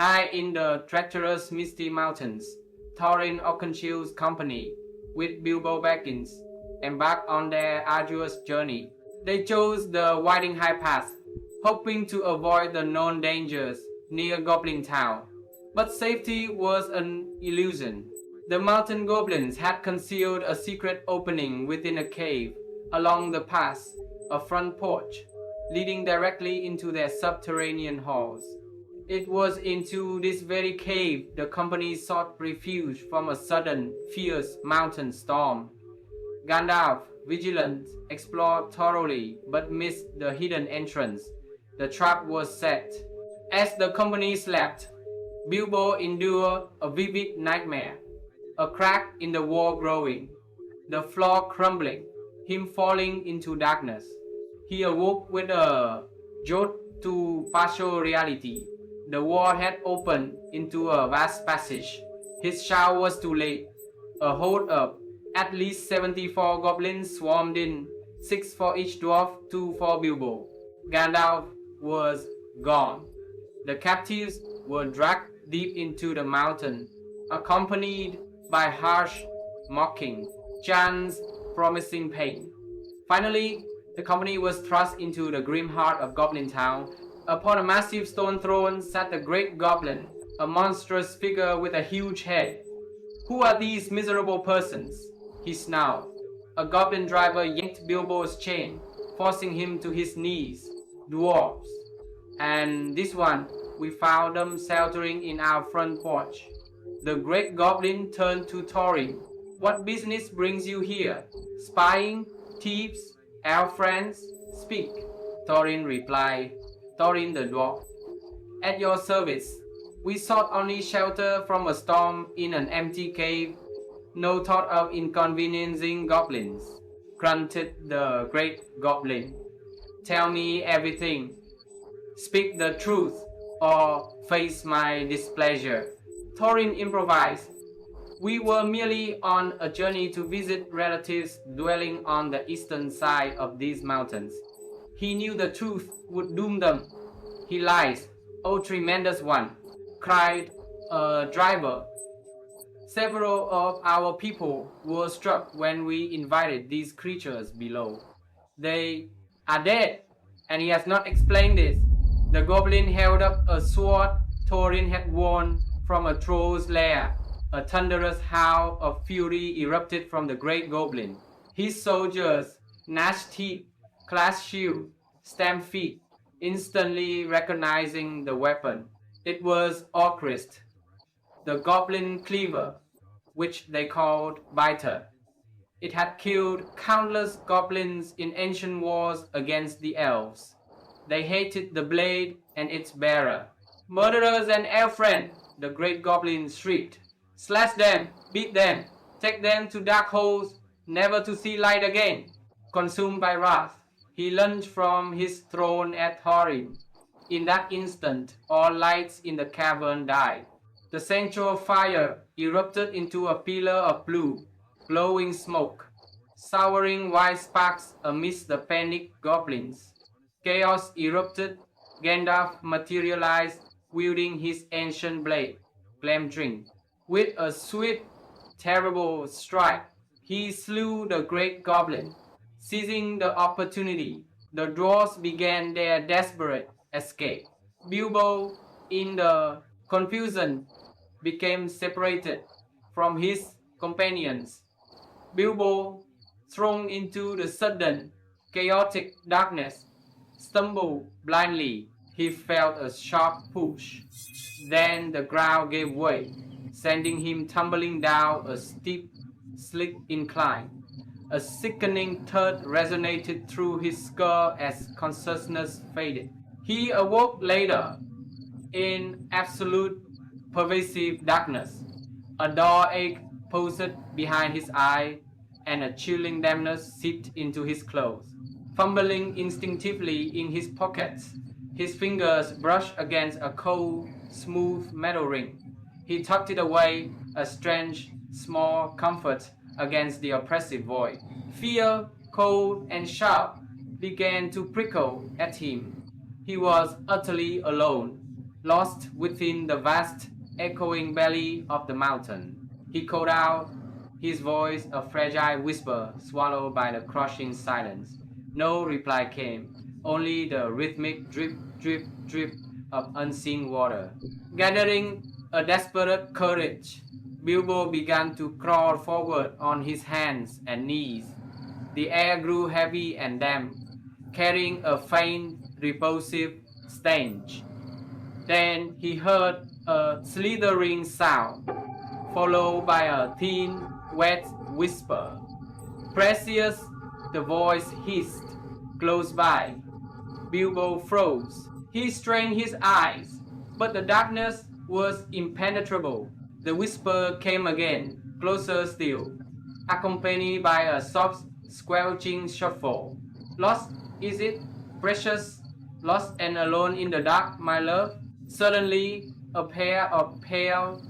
High in the treacherous Misty Mountains, Thorin Oakenshield's company, with Bilbo Baggins, embarked on their arduous journey. They chose the winding high path, hoping to avoid the known dangers near Goblin-town. But safety was an illusion. The mountain goblins had concealed a secret opening within a cave along the path, a front porch, leading directly into their subterranean halls. It was into this very cave the company sought refuge from a sudden, fierce mountain storm. Gandalf, vigilant, explored thoroughly but missed the hidden entrance. The trap was set. As the company slept, Bilbo endured a vivid nightmare. A crack in the wall growing, the floor crumbling, him falling into darkness. He awoke with a jolt to partial reality. The wall had opened into a vast passage. His shout was too late. A hold up, at least 74 goblins swarmed in, 6 for each dwarf, 2 for Bilbo. Gandalf was gone. The captives were dragged deep into the mountain, accompanied by harsh, mocking chants promising pain. Finally, the company was thrust into the grim heart of Goblin-town. Upon a massive stone throne sat the Great Goblin, a monstrous figure with a huge head. "Who are these miserable persons?" he snarled. A goblin driver yanked Bilbo's chain, forcing him to his knees. "Dwarves. And this one, we found them sheltering in our front porch." The Great Goblin turned to Thorin. "What business brings you here? Spying? Thieves? Elf friends? Speak." Thorin replied. Thorin the dwarf. "At your service. We sought only shelter from a storm in an empty cave. No thought of inconveniencing goblins," grunted the Great Goblin. "Tell me everything. Speak the truth, or face my displeasure." Thorin improvised. "We were merely on a journey to visit relatives dwelling on the eastern side of these mountains. He knew the truth would doom them." "He lies, O tremendous one," cried a driver. "Several of our people were struck when we invited these creatures below. They are dead, and he has not explained this." The goblin held up a sword Thorin had worn from a troll's lair. A thunderous howl of fury erupted from the Great Goblin. His soldiers gnashed teeth, clashed shields, stamped feet, instantly recognizing the weapon. It was Orcrist, the goblin cleaver, which they called Biter. It had killed countless goblins in ancient wars against the elves. They hated the blade and its bearer. "Murderers and elf friends!" the Great Goblin shrieked. "Slash them, beat them, take them to dark holes, never to see light again." Consumed by wrath, he lunged from his throne at Thorin. In that instant, all lights in the cavern died. The central fire erupted into a pillar of blue, glowing smoke, showering white sparks amidst the panicked goblins. Chaos erupted. Gandalf materialized, wielding his ancient blade, Glamdring. With a swift, terrible strike, he slew the Great Goblin. Seizing the opportunity, the dwarves began their desperate escape. Bilbo, in the confusion, became separated from his companions. Bilbo, thrown into the sudden, chaotic darkness, stumbled blindly. He felt a sharp push. Then the ground gave way, sending him tumbling down a steep, slick incline. A sickening thud resonated through his skull as consciousness faded. He awoke later, in absolute, pervasive darkness. A dull ache pulsed behind his eye, and a chilling dampness seeped into his clothes. Fumbling instinctively in his pockets, his fingers brushed against a cold, smooth metal ring. He tucked it away, a strange, small comfort against the oppressive void. Fear, cold and sharp, began to prickle at him. He was utterly alone. lost within the vast, echoing belly of the mountain. He called out, his voice a fragile whisper swallowed by the crushing silence. No reply came, only the rhythmic drip, drip, drip of unseen water. Gathering a desperate courage, Bilbo began to crawl forward on his hands and knees. The air grew heavy and damp, carrying a faint, repulsive stench. Then he heard a slithering sound, followed by a thin, wet whisper. Precious, the voice hissed, close by. Bilbo froze. He strained his eyes, but the darkness was impenetrable. The whisper came again, closer still, accompanied by a soft, squelching shuffle. Lost, is it, precious? Lost and alone in the dark, my love? Suddenly, a pair of pale,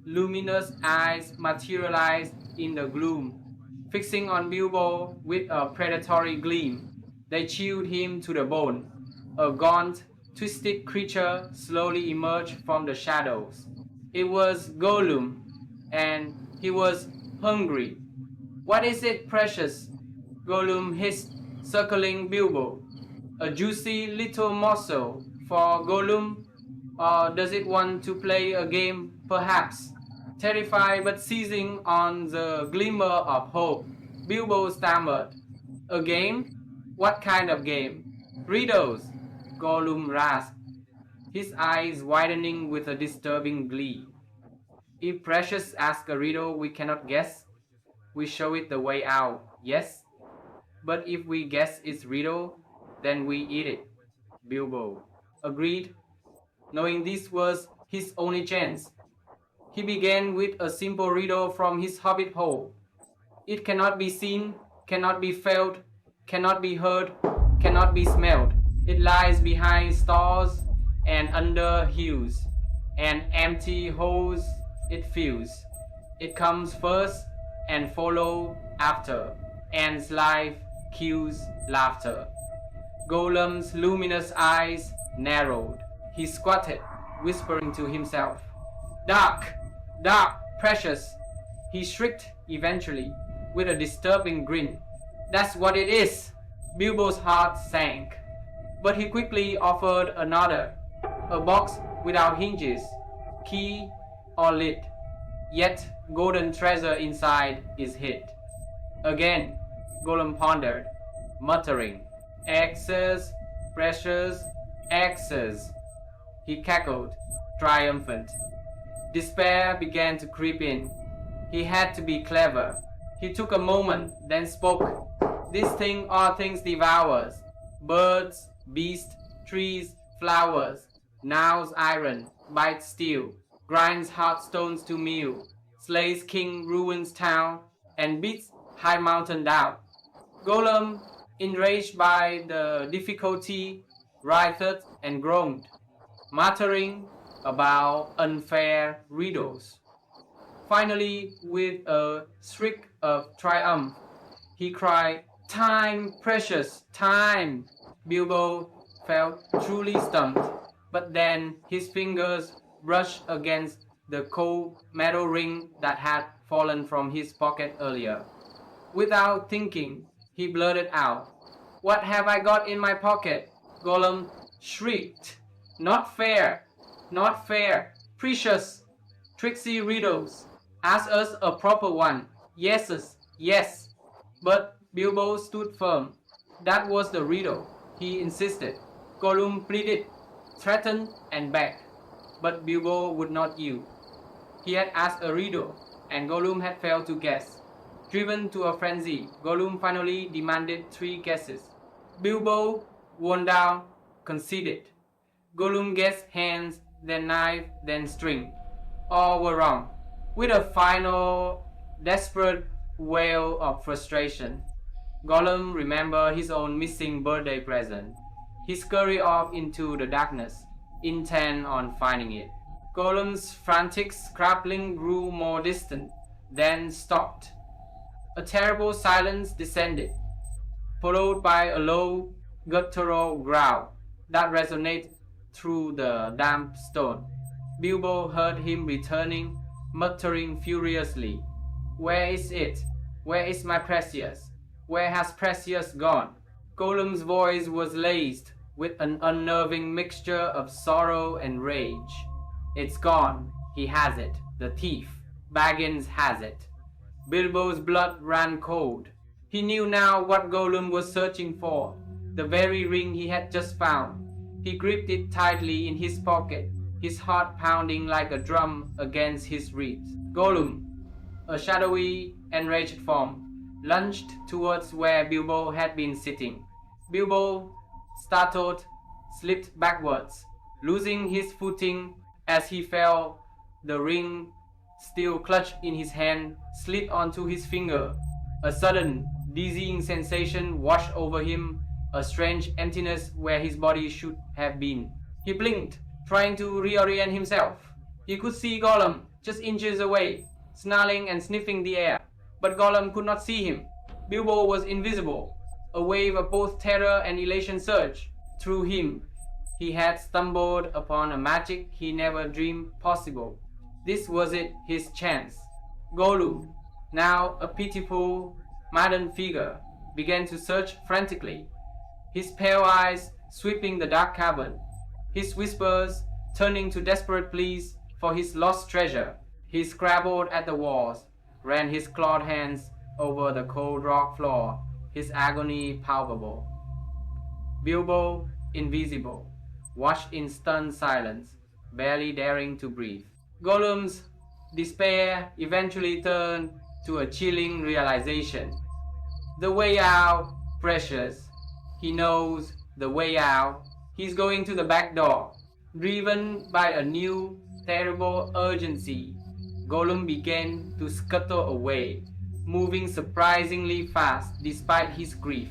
luminous eyes materialized in the gloom, fixing on Bilbo with a predatory gleam. They chilled him to the bone. A gaunt, twisted creature slowly emerged from the shadows. It was Gollum, and he was hungry. What is it, precious? Gollum hissed, circling Bilbo. A juicy little morsel for Gollum, or does it want to play a game, perhaps? Terrified but seizing on the glimmer of hope, Bilbo stammered. A game? What kind of game? Riddles, Gollum rasped, his eyes widening with a disturbing glee. If Precious asks a riddle we cannot guess, we show it the way out, yes? But if we guess its riddle, then we eat it. Bilbo agreed, knowing this was his only chance. He began with a simple riddle from his hobbit hole. It cannot be seen, cannot be felt, cannot be heard, cannot be smelled. It lies behind stars and under hills, and empty holes it fills. It comes first and follows after, ends life, kills laughter. Gollum's luminous eyes narrowed. He squatted, whispering to himself. Dark! Dark! Precious! He shrieked eventually, with a disturbing grin. That's what it is! Bilbo's heart sank. But he quickly offered another. A box without hinges, key or lid. Yet golden treasure inside is hid. Again, Gollum pondered, muttering, Axes, precious axes. He cackled, triumphant. Despair began to creep in. He had to be clever. He took a moment, then spoke. This thing all things devours. Birds, beasts, trees, flowers. Gnaws iron, bites steel, grinds hard stones to meal, slays king, ruins town, and beats high mountain down. Gollum, enraged by the difficulty, writhed and groaned, muttering about unfair riddles. Finally, with a shriek of triumph, he cried, Time, precious, time! Bilbo felt truly stumped, but then his fingers brushed against the cold metal ring that had fallen from his pocket earlier. Without thinking, he blurted out, What have I got in my pocket? Gollum shrieked, Not fair! Not fair! Precious! Tricksy riddles! Ask us a proper one. Yeses, yes! But Bilbo stood firm. That was the riddle, he insisted. Gollum pleaded, threatened, and begged. But Bilbo would not yield. He had asked a riddle, and Gollum had failed to guess. Driven to a frenzy, Gollum finally demanded 3 guesses. Bilbo, worn down, conceded. Gollum guessed hands, then knife, then string. All were wrong. With a final, desperate wail of frustration, Gollum remembered his own missing birthday present. He scurried off into the darkness, intent on finding it. Gollum's frantic scrabbling grew more distant, then stopped. A terrible silence descended, followed by a low, guttural growl that resonated through the damp stone. Bilbo heard him returning, muttering furiously, "Where is it? Where is my precious? Where has precious gone?" Gollum's voice was laced with an unnerving mixture of sorrow and rage. "It's gone. He has it. The thief. Baggins has it." Bilbo's blood ran cold. He knew now what Gollum was searching for, the very ring he had just found. He gripped it tightly in his pocket, his heart pounding like a drum against his ribs. Gollum, a shadowy, enraged form, lunged towards where Bilbo had been sitting. Bilbo, startled, slipped backwards, losing his footing as he fell. The ring, still clutched in his hand, slid onto his finger. A sudden, dizzying sensation washed over him, a strange emptiness where his body should have been. He blinked, trying to reorient himself. He could see Gollum just inches away, snarling and sniffing the air, but Gollum could not see him. Bilbo was invisible. A wave of both terror and elation surged through him. He had stumbled upon a magic he never dreamed possible. This was it, his chance. Gollum, now a pitiful, maddened figure, began to search frantically, his pale eyes sweeping the dark cavern, his whispers turning to desperate pleas for his lost treasure. He scrabbled at the walls, ran his clawed hands over the cold rock floor, his agony palpable. Bilbo, invisible, watched in stunned silence, barely daring to breathe. Gollum's despair eventually turned to a chilling realization. The way out, precious. He knows the way out. He's going to the back door. Driven by a new, terrible urgency, Gollum began to scuttle away, moving surprisingly fast despite his grief.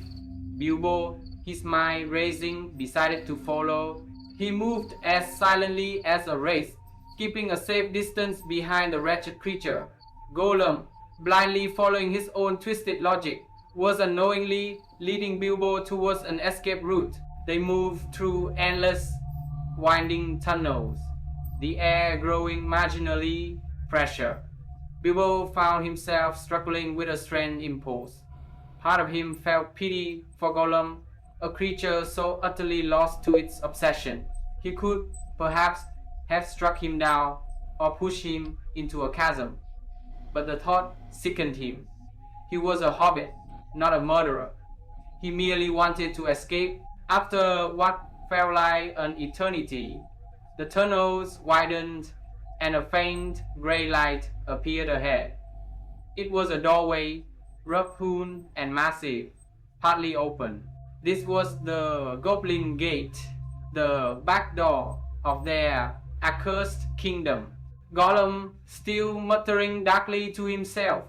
Bilbo, his mind racing, decided to follow. He moved as silently as a wraith, keeping a safe distance behind the wretched creature. Gollum, blindly following his own twisted logic, was unknowingly leading Bilbo towards an escape route. They moved through endless, winding tunnels, the air growing marginally fresher. Bilbo found himself struggling with a strange impulse. Part of him felt pity for Gollum, a creature so utterly lost to its obsession. He could, perhaps, have struck him down or pushed him into a chasm. But the thought sickened him. He was a hobbit, not a murderer. He merely wanted to escape. After what felt like an eternity, the tunnels widened and a faint grey light appeared ahead. It was a doorway, rough-hewn and massive, partly open. This was the Goblin Gate, the back door of their accursed kingdom. Gollum, still muttering darkly to himself,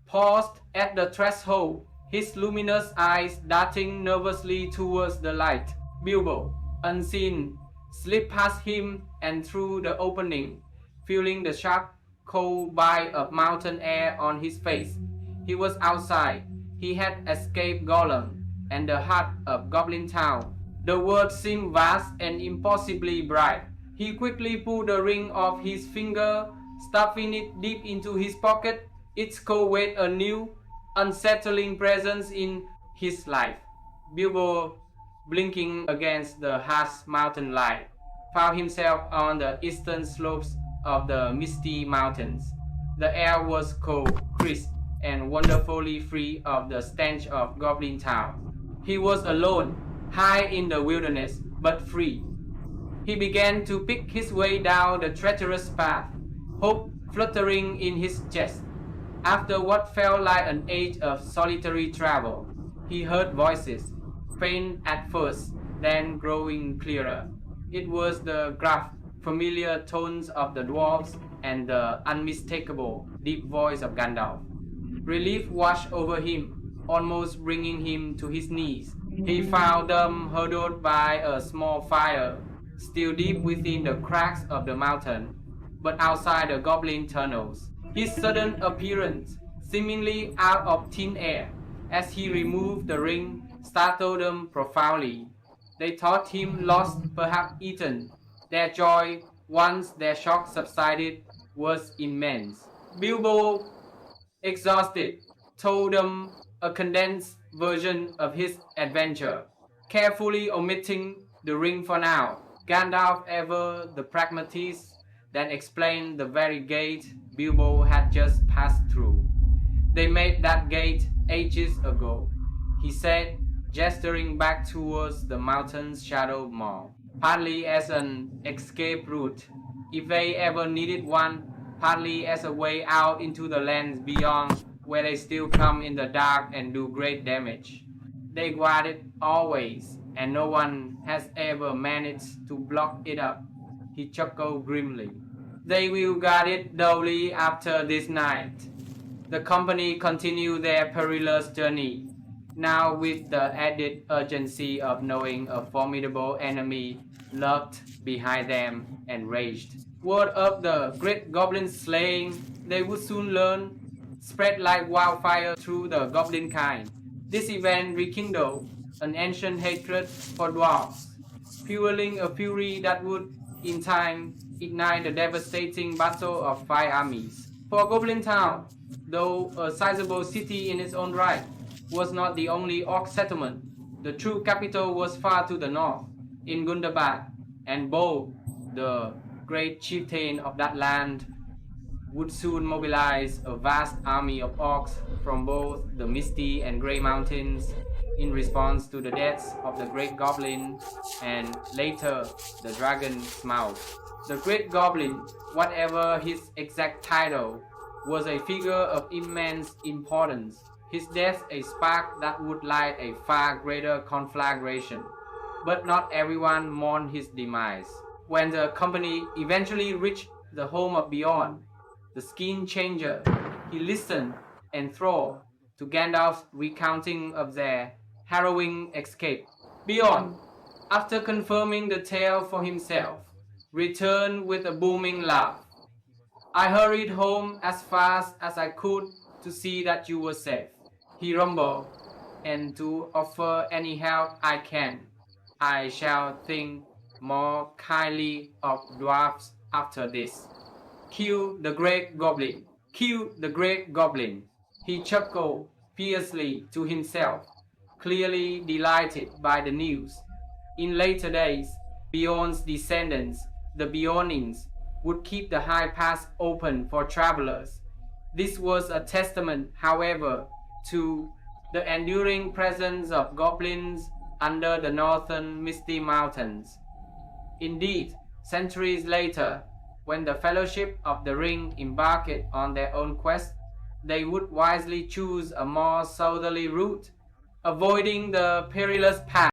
paused at the threshold, his luminous eyes darting nervously towards the light. Bilbo, unseen, slipped past him and through the opening, feeling the sharp, cold bite of mountain air on his face. He was outside. He had escaped Gollum and the heart of Goblin-town. The world seemed vast and impossibly bright. He quickly pulled the ring off his finger, stuffing it deep into his pocket. Its cold weight a new, unsettling presence in his life. Bilbo, blinking against the harsh mountain light, found himself on the eastern slopes of the Misty Mountains. The air was cold, crisp, and wonderfully free of the stench of Goblin-town. He was alone, high in the wilderness, but free. He began to pick his way down the treacherous path, hope fluttering in his chest. After what felt like an age of solitary travel, he heard voices, faint at first, then growing clearer. It was the gruff, familiar tones of the dwarves and the unmistakable, deep voice of Gandalf. Relief washed over him, almost bringing him to his knees. He found them huddled by a small fire, still deep within the cracks of the mountain, but outside the goblin tunnels. His sudden appearance, seemingly out of thin air, as he removed the ring, startled them profoundly. They thought him lost, perhaps eaten. Their joy, once their shock subsided, was immense. Bilbo, exhausted, told them a condensed version of his adventure, carefully omitting the ring for now. Gandalf, ever the pragmatist, then explained the very gate Bilbo had just passed through. They made that gate ages ago, he said, gesturing back towards the mountain's shadowed mall, partly as an escape route, if they ever needed one, partly as a way out into the lands beyond, where they still come in the dark and do great damage. They guard it always, and no one has ever managed to block it up. He chuckled grimly. They will guard it dully after this night. The company continued their perilous journey, now with the added urgency of knowing a formidable enemy lurked behind them and raged. Word of the Great Goblin slaying, they would soon learn, spread like wildfire through the goblin kind. This event rekindled an ancient hatred for dwarves, fueling a fury that would, in time, ignite the devastating battle of 5 armies. For Goblin-town, though a sizable city in its own right, was not the only orc settlement. The true capital was far to the north, in Gundabad, and Bo, the great chieftain of that land, would soon mobilize a vast army of orcs from both the Misty and Grey Mountains in response to the deaths of the Great Goblin and later the Dragon's Mouth. The Great Goblin, whatever his exact title, was a figure of immense importance. His death a spark that would light a far greater conflagration. But not everyone mourned his demise. When the company eventually reached the home of Bjorn, the skin changer, he listened enthralled to Gandalf's recounting of their harrowing escape. Bjorn, after confirming the tale for himself, returned with a booming laugh. I hurried home as fast as I could to see that you were safe, he rumbled, and to offer any help I can. I shall think more kindly of dwarfs after this. Kill the Great Goblin! Kill the Great Goblin! He chuckled fiercely to himself, clearly delighted by the news. In later days, Bjorn's descendants, the Bjornings, would keep the high pass open for travelers. This was a testament, however, to the enduring presence of goblins under the northern Misty Mountains. Indeed, centuries later, when the Fellowship of the Ring embarked on their own quest, they would wisely choose a more southerly route, avoiding the perilous path